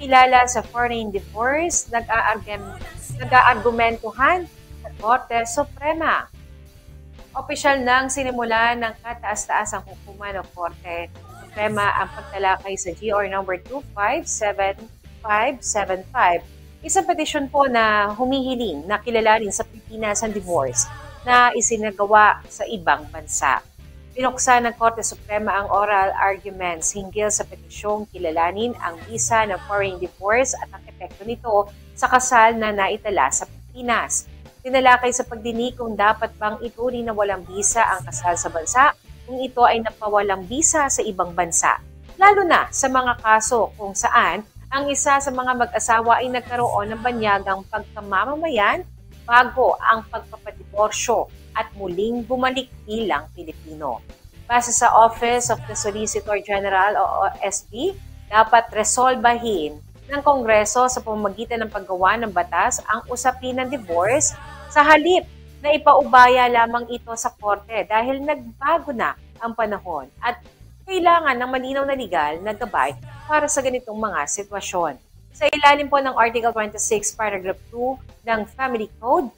kilala sa foreign divorce, nag-aargumentuhan sa Korte Suprema. Opisyal nang sinimulan ng kataas-taasang hukuman ng Korte Suprema ang pagtalakay sa GR number 257575. Isang petisyon po na humihiling na kilalanin sa Pilipinas ang divorce na isinagawa sa ibang bansa. Pinuksan ng Korte Suprema ang oral arguments hinggil sa petisyong kilalanin ang visa ng foreign divorce at ang epekto nito sa kasal na naitala sa Pilipinas. Tinalakay sa pagdinig kung dapat bang ituring na walang visa ang kasal sa bansa kung ito ay napawalang visa sa ibang bansa. Lalo na sa mga kaso kung saan ang isa sa mga mag-asawa ay nagkaroon ng banyagang pagkamamamayan bago ang pagpapadiborsyo at muling bumalik bilang Pilipino. Base sa Office of the Solicitor General o OSG, dapat resolbahin ng Kongreso sa pamamagitan ng paggawa ng batas ang usapin ng divorce sa halip na ipaubaya lamang ito sa korte dahil nagbago na ang panahon at kailangan ng malinaw na legal na gabay para sa ganitong mga sitwasyon. Sa ilalim po ng Article 26, Paragraph 2 ng Family Code,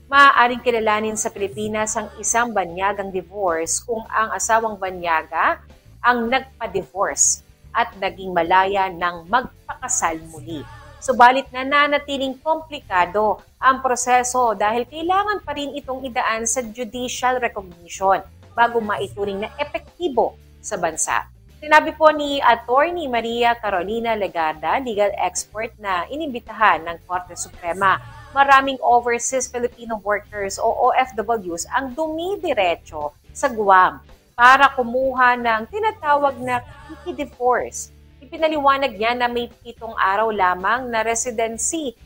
maaaring kilalanin sa Pilipinas ang isang banyagang divorce kung ang asawang banyaga ang nagpa-divorce at naging malaya ng magpakasal muli. Subalit nananatiling komplikado ang proseso dahil kailangan pa rin itong idaan sa judicial recognition bago maituring na epektibo sa bansa. Sinabi po ni Attorney Maria Carolina Legarda, legal expert na inimbitahan ng Korte Suprema, maraming overseas Filipino workers o OFWs ang dumidiretso sa Guam para kumuha ng tinatawag na kiki-divorce. Ipinaliwanag niya na may 7 araw lamang na residency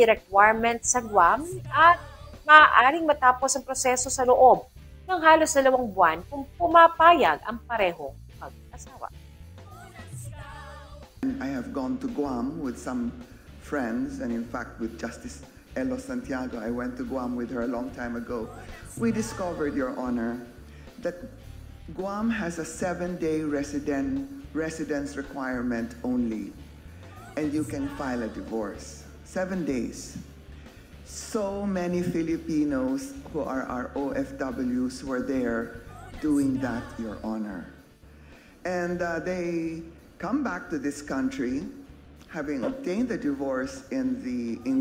requirement sa Guam at maaaring matapos ang proseso sa loob ng halos 2 buwan kung pumapayag ang parehong mag-asawa. I have gone to Guam with some friends, and in fact with Justice Elo Santiago. I went to Guam with her a long time ago. We discovered, Your Honor, that Guam has a 7-day residence requirement only, and you can file a divorce. 7 days. So many Filipinos who are our OFWs were there doing that, Your Honor. And they come back to this country having obtained the divorce in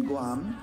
Guam.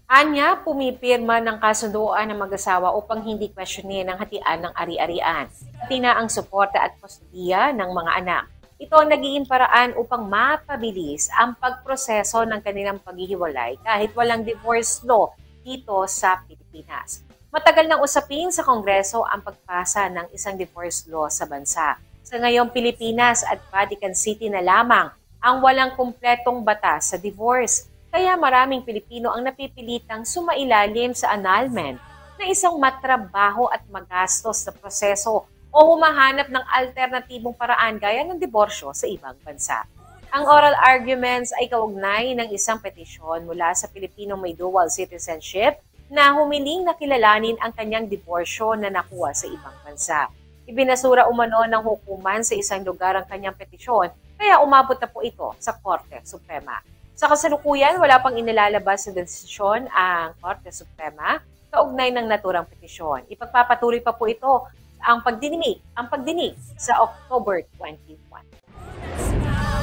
Anya, pumipirma ng kasunduan ng mag-asawa upang hindi questionin ang hatian ng ari-arian, pati na ang suporta at kustudiya ng mga anak. Ito ang nagiging paraan upang mapabilis ang pagproseso ng kanilang paghihiwalay kahit walang divorce law dito sa Pilipinas. Matagal nang usapin sa Kongreso ang pagpasa ng isang divorce law sa bansa. Sa ngayong Pilipinas at Vatican City na lamang ang walang kumpletong batas sa divorce. Kaya maraming Pilipino ang napipilitang sumailalim sa annulment na isang matrabaho at magastos na proseso o humahanap ng alternatibong paraan gaya ng diborsyo sa ibang bansa. Ang oral arguments ay kaugnay ng isang petisyon mula sa Pilipinong may dual citizenship na humiling na kilalanin ang kanyang diborsyo na nakuha sa ibang bansa. Ibinasura umano ng hukuman sa isang lugar ang kanyang petisyon, kaya umabot na po ito sa Korte Suprema. Sa kasalukuyan, wala pang inilalabas na desisyon ang Korte Suprema kaugnay ng naturang petisyon. Ipagpapatuloy pa po ito ang pagdinig sa October 21.